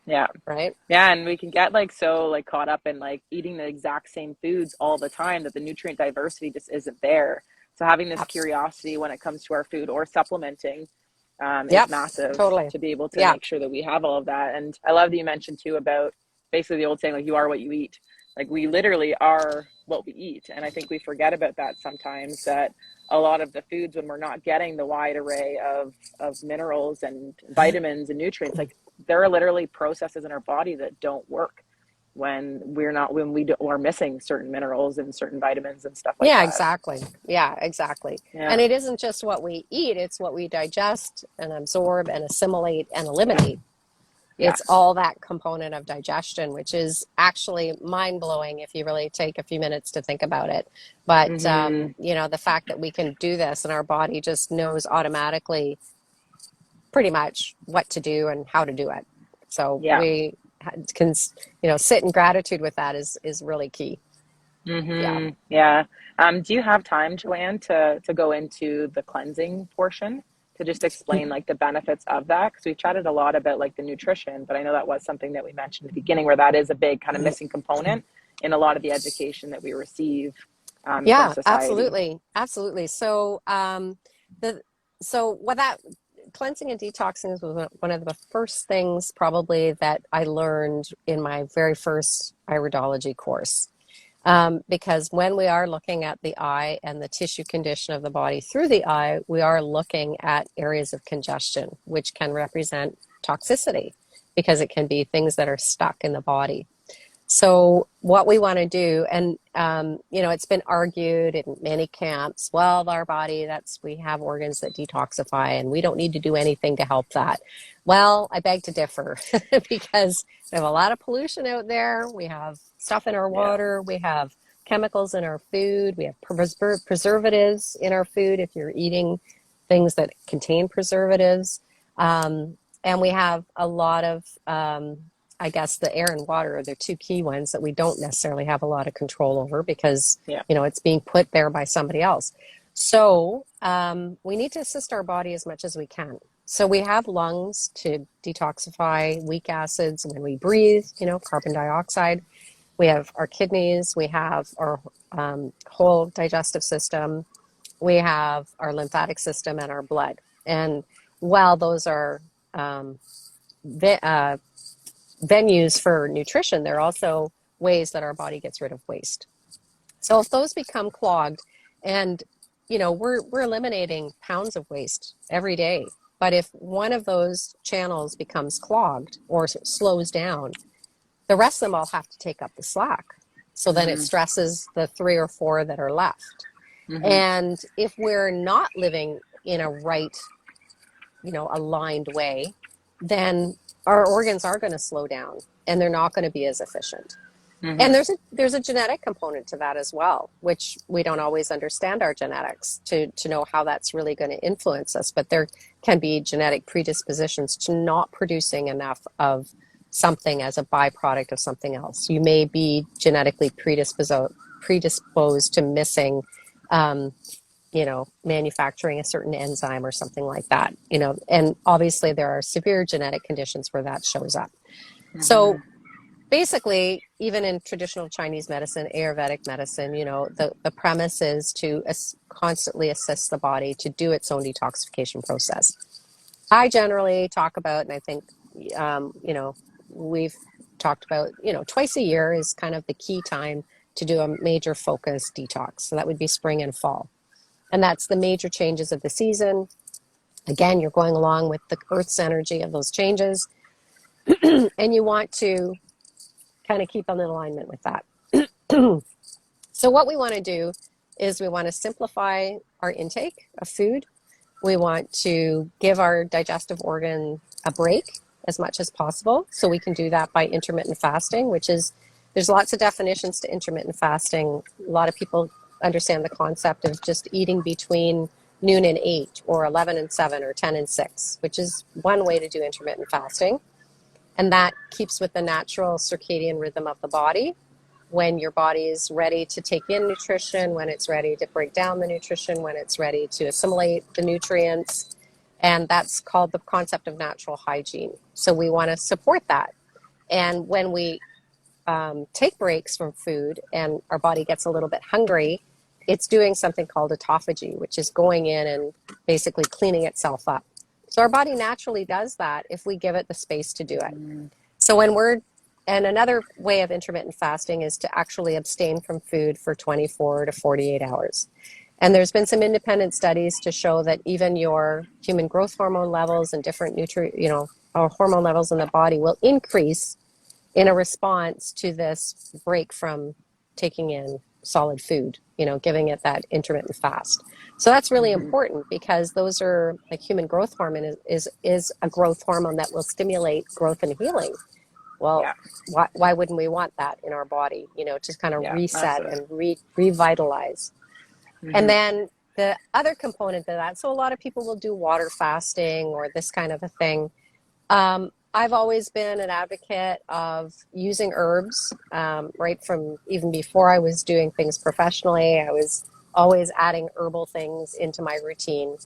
Yeah. right? Yeah, and we can get like so like caught up in like eating the exact same foods all the time that the nutrient diversity just isn't there. So having this Abs- curiosity when it comes to our food or supplementing is Yep, massive, totally. to be able to Yeah, make sure that we have all of that. And I love that you mentioned too about basically the old saying, like, you are what you eat. Like, we literally are what we eat. And I think we forget about that sometimes, that a lot of the foods, when we're not getting the wide array of minerals and vitamins and nutrients, like, there are literally processes in our body that don't work when are missing certain minerals and certain vitamins and stuff like yeah, that. exactly. Yeah, exactly. Yeah. And it isn't just what we eat, it's what we digest and absorb and assimilate and eliminate. It's Yes. all that component of digestion, which is actually mind blowing if you really take a few minutes to think about it. But, Mm-hmm. the fact that we can do this and our body just knows automatically pretty much what to do and how to do it. So Yeah. we can, sit in gratitude with that is really key. Yeah. Mm-hmm. Yeah. Do you have time, Joanne, to go into the cleansing portion, to just explain like the benefits of that? Because we've chatted a lot about like the nutrition, but I know that was something that we mentioned at the beginning, where that is a big kind of missing component in a lot of the education that we receive from Yeah, society. absolutely. Absolutely. So, the, so what that cleansing and detoxing was one of the first things probably that I learned in my very first iridology course. Because when we are looking at the eye and the tissue condition of the body through the eye, we are looking at areas of congestion, which can represent toxicity because it can be things that are stuck in the body. So what we want to do, and it's been argued in many camps, well, our body, we have organs that detoxify and we don't need to do anything to help that. Well, I beg to differ because we have a lot of pollution out there. We have stuff in our water. We have chemicals in our food. We have preservatives in our food if you're eating things that contain preservatives. And we have a lot of I guess the air and water are the two key ones that we don't necessarily have a lot of control over because, it's being put there by somebody else. So we need to assist our body as much as we can. So we have lungs to detoxify weak acids when we breathe, carbon dioxide. We have our kidneys. We have our whole digestive system. We have our lymphatic system and our blood. And while those are venues for nutrition, they're also ways that our body gets rid of waste. So if those become clogged, and we're eliminating pounds of waste every day, but if one of those channels becomes clogged or slows down, the rest of them all have to take up the slack. So then it stresses the 3 or 4 that are left. And if we're not living in a right, aligned way, then our organs are going to slow down and they're not going to be as efficient. And there's a genetic component to that as well, which we don't always understand our genetics to know how that's really going to influence us. But there can be genetic predispositions to not producing enough of something as a byproduct of something else. You may be genetically predisposed to missing manufacturing a certain enzyme or something like that, and obviously there are severe genetic conditions where that shows up. So basically, even in traditional Chinese medicine, Ayurvedic medicine, the premise is to constantly assist the body to do its own detoxification process. I generally talk about, and I think, we've talked about, twice a year is kind of the key time to do a major focus detox. So that would be spring and fall. And that's the major changes of the season. Again, you're going along with the Earth's energy of those changes. And you want to kind of keep in alignment with that. So what we want to do is we want to simplify our intake of food. We want to give our digestive organ a break as much as possible. So we can do that by intermittent fasting, there's lots of definitions to intermittent fasting. A lot of people understand the concept of just eating between noon and 8 or 11 and 7 or 10 and 6, which is one way to do intermittent fasting. And that keeps with the natural circadian rhythm of the body. When your body is ready to take in nutrition, when it's ready to break down the nutrition, when it's ready to assimilate the nutrients. And that's called the concept of natural hygiene. So we want to support that. And when we take breaks from food and our body gets a little bit hungry, it's doing something called autophagy, which is going in and basically cleaning itself up. So our body naturally does that if we give it the space to do it. So and another way of intermittent fasting is to actually abstain from food for 24 to 48 hours. And there's been some independent studies to show that even your human growth hormone levels and different hormone levels in the body will increase in a response to this break from taking in solid food, giving it that intermittent fast. So that's really important because those are, like, human growth hormone is a growth hormone that will stimulate growth and healing. Well, why wouldn't we want that in our body, to kind of reset and revitalize? And then the other component of that, so a lot of people will do water fasting or this kind of a thing. I've always been an advocate of using herbs, right from even before I was doing things professionally. I was always adding herbal things into my routine.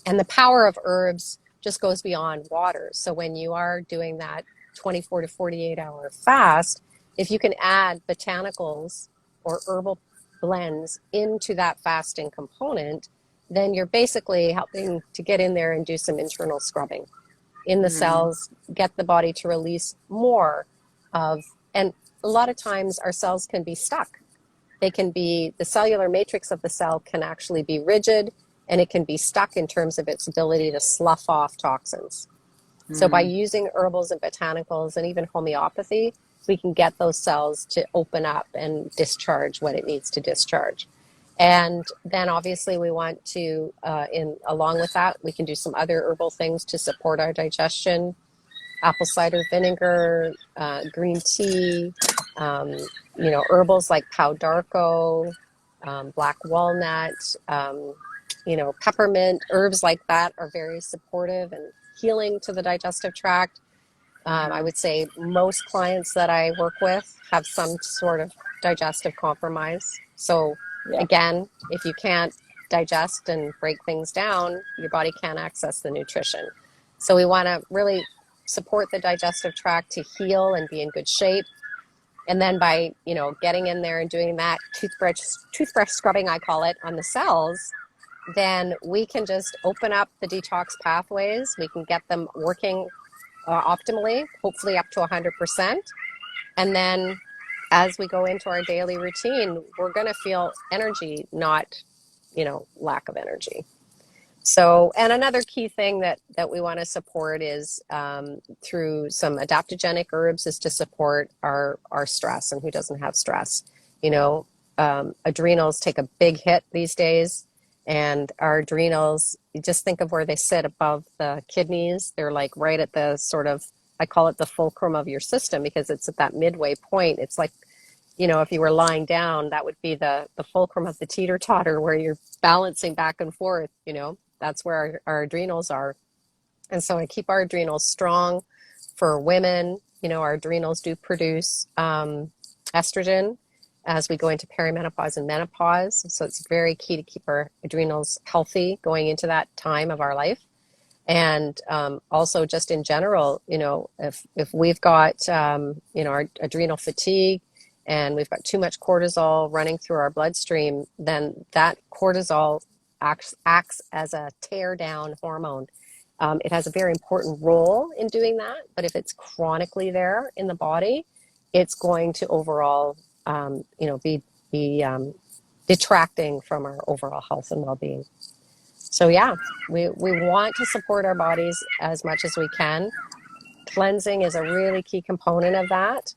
And the power of herbs just goes beyond water. So when you are doing that 24 to 48 hour fast, if you can add botanicals or herbal blends into that fasting component, then you're basically helping to get in there and do some internal scrubbing in the cells, get the body to release more of, and a lot of times our cells can be stuck they can be, the cellular matrix of the cell can actually be rigid, and it can be stuck in terms of its ability to slough off toxins. So by Mm. using herbals and botanicals and even homeopathy, we can get those cells to open up and discharge what it needs to discharge. And then obviously we want to, along with that, we can do some other herbal things to support our digestion. Apple cider vinegar, green tea, um, herbals like pau d'arco, black walnut, peppermint. Herbs like that are very supportive and healing to the digestive tract. I would say most clients that I work with have some sort of digestive compromise. So Yeah. again, if you can't digest and break things down, your body can't access the nutrition. So we want to really support the digestive tract to heal and be in good shape. And then by, getting in there and doing that toothbrush scrubbing, I call it, on the cells, then we can just open up the detox pathways. We can get them working optimally, hopefully up to 100%. And then as we go into our daily routine, we're going to feel energy, not, lack of energy. So, and another key thing that we want to support is through some adaptogenic herbs is to support our stress. And who doesn't have stress? Adrenals take a big hit these days. And our adrenals, you just think of where they sit above the kidneys. They're like right at the sort of, I call it the fulcrum of your system, because it's at that midway point. It's like, if you were lying down, that would be the fulcrum of the teeter-totter where you're balancing back and forth, That's where our adrenals are. And so I keep our adrenals strong. For women, our adrenals do produce estrogen as we go into perimenopause and menopause. So it's very key to keep our adrenals healthy going into that time of our life. And also just in general, if we've got, our adrenal fatigue and we've got too much cortisol running through our bloodstream, then that cortisol acts as a tear down hormone. It has a very important role in doing that, but if it's chronically there in the body, it's going to overall, be detracting from our overall health and well-being. So yeah, we want to support our bodies as much as we can. Cleansing is a really key component of that.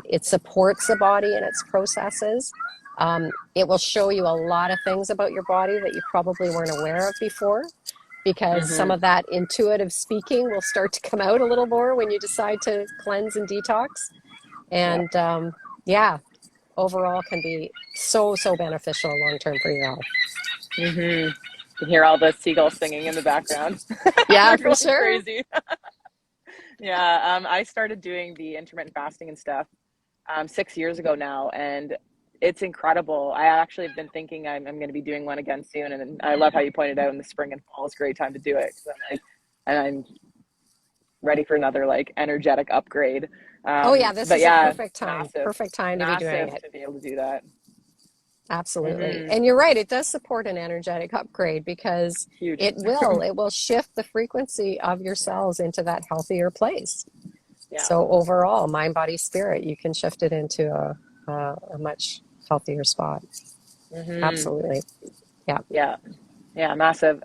It supports the body in its processes. It will show you a lot of things about your body that you probably weren't aware of before, because some of that intuitive speaking will start to come out a little more when you decide to cleanse and detox. And overall can be so beneficial long term for your health. You can hear all the seagulls singing in the background. Yeah, They're for going sure. crazy. Yeah, I started doing the intermittent fasting and stuff 6 years ago now, and it's incredible. I actually have been thinking I'm going to be doing one again soon, and I love how you pointed out in the spring and fall is a great time to do it. I'm ready for another energetic upgrade. This But is a yeah, perfect time. massive, Perfect time to be doing massive it. to be able to do that. Absolutely. And you're right, it does support an energetic upgrade, because Huge. it will shift the frequency of your cells into that healthier place. Yeah. So overall, mind, body, spirit, you can shift it into a much healthier spot. Absolutely. Yeah. Yeah, massive.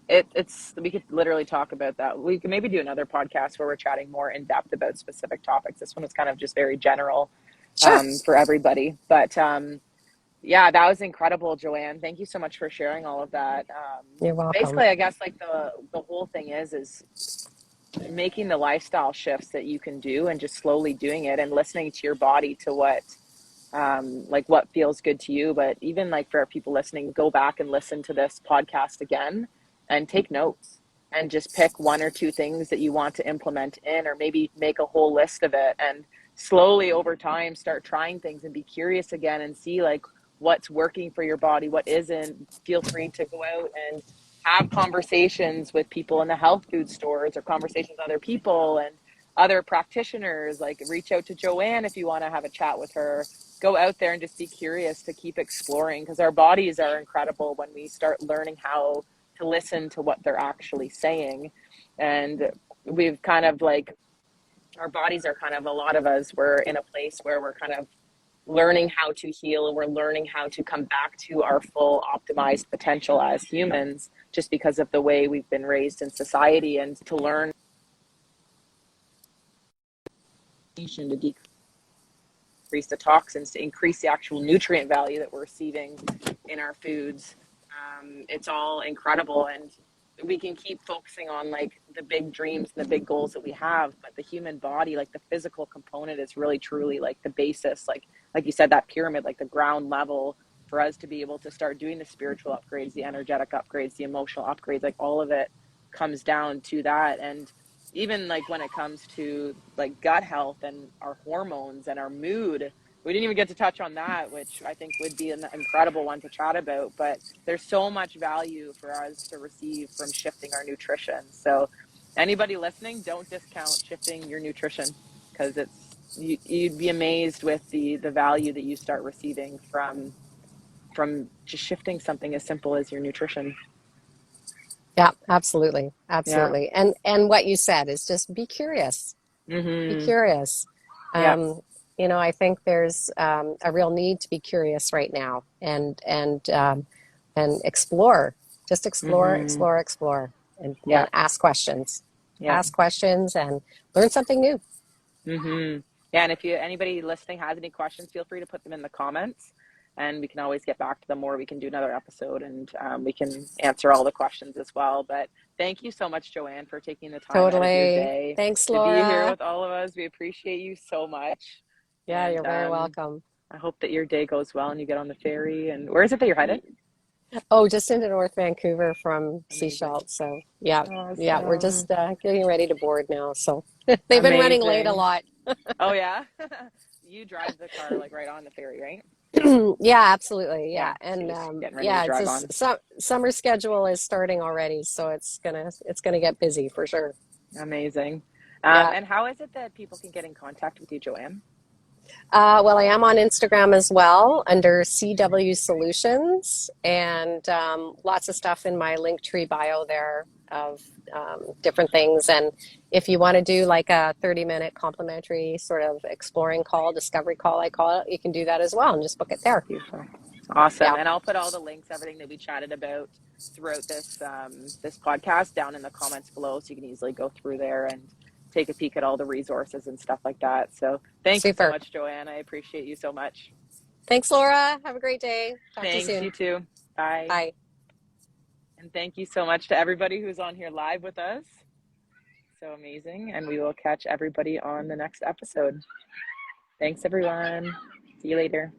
It's we could literally talk about that. We could maybe do another podcast where we're chatting more in depth about specific topics. This one was kind of just very general. Sure. For everybody. But yeah, that was incredible, Joanne. Thank you so much for sharing all of that. You're welcome. Basically, I guess the whole thing is making the lifestyle shifts that you can do and just slowly doing it and listening to your body, to what what feels good to you. But even for people listening, go back and listen to this podcast again and take notes and just pick one or two things that you want to implement in, or maybe make a whole list of it, and slowly over time start trying things and be curious again and see what's working for your body, what isn't. Feel free to go out and have conversations with people in the health food stores, or conversations with other people and other practitioners. Reach out to Joanne if you want to have a chat with her. Go out there and just be curious, to keep exploring, because our bodies are incredible when we start learning how to listen to what they're actually saying. And we've kind of our bodies are kind of, a lot of us, we're in a place where we're kind of learning how to heal, and we're learning how to come back to our full optimized potential as humans, just because of the way we've been raised in society, and to learn to decrease the toxins, to increase the actual nutrient value that we're receiving in our foods. It's all incredible, and we can keep focusing on like the big dreams and the big goals that we have, but the human body, like the physical component, is really truly like the basis, like you said, that pyramid, like the ground level for us to be able to start doing the spiritual upgrades, the energetic upgrades, the emotional upgrades. Like all of it comes down to that. And even like when it comes to like gut health and our hormones and our mood, we didn't even get to touch on that, which I think would be an incredible one to chat about. But there's so much value for us to receive from shifting our nutrition. So anybody listening, don't discount shifting your nutrition, because you'd be amazed with the value that you start receiving from just shifting something as simple as your nutrition. Yeah, absolutely. Yeah. Absolutely. And what you said is just be curious. Be Mm-hmm. curious. Yeah. I think there's a real need to be curious right now and explore. Just explore, Mm-hmm. explore, explore, Yeah. and ask questions. Yeah. Ask questions and learn something new. Mm-hmm. Yeah. And if anybody listening has any questions, feel free to put them in the comments, and we can always get back to them, or we can do another episode, and we can answer all the questions as well. But thank you so much, Joanne, for taking the time out of your Totally. day Thanks, to be here Laura. with all of us. We appreciate you so much. Yeah, you're And very welcome. I hope that your day goes well and you get on the ferry. And where is it that you're headed? Oh, just into North Vancouver from Amazing. Sechelt. So yeah, we're Awesome. just getting ready to board now. So they've been running late a Amazing. lot. Oh, yeah. You drive the car like right on the ferry, right? Yeah, absolutely. Yeah. Yeah. So And you're just getting ready to yeah, it's drive just on. summer schedule is starting already, so it's gonna get busy for sure. Amazing. Yeah. And how is it that people can get in contact with you, Joanne? Well, I am on Instagram as well under CW Solutions, and lots of stuff in my Linktree bio there of different things. And if you want to do like a 30-minute complimentary sort of exploring call, discovery call, I call it, you can do that as well and just book it there. Beautiful. Awesome. Yeah, And I'll put all the links, everything that we chatted about throughout this podcast down in the comments below, so you can easily go through there and take a peek at all the resources and stuff like that. So thank you so super. much, Joanne. I appreciate you so much. Thanks, Laura. Have a great day. Talk to you Thanks, soon. you too. Bye. Bye. And thank you so much to everybody who's on here live with us. So amazing. And we will catch everybody on the next episode. Thanks, everyone. See you later.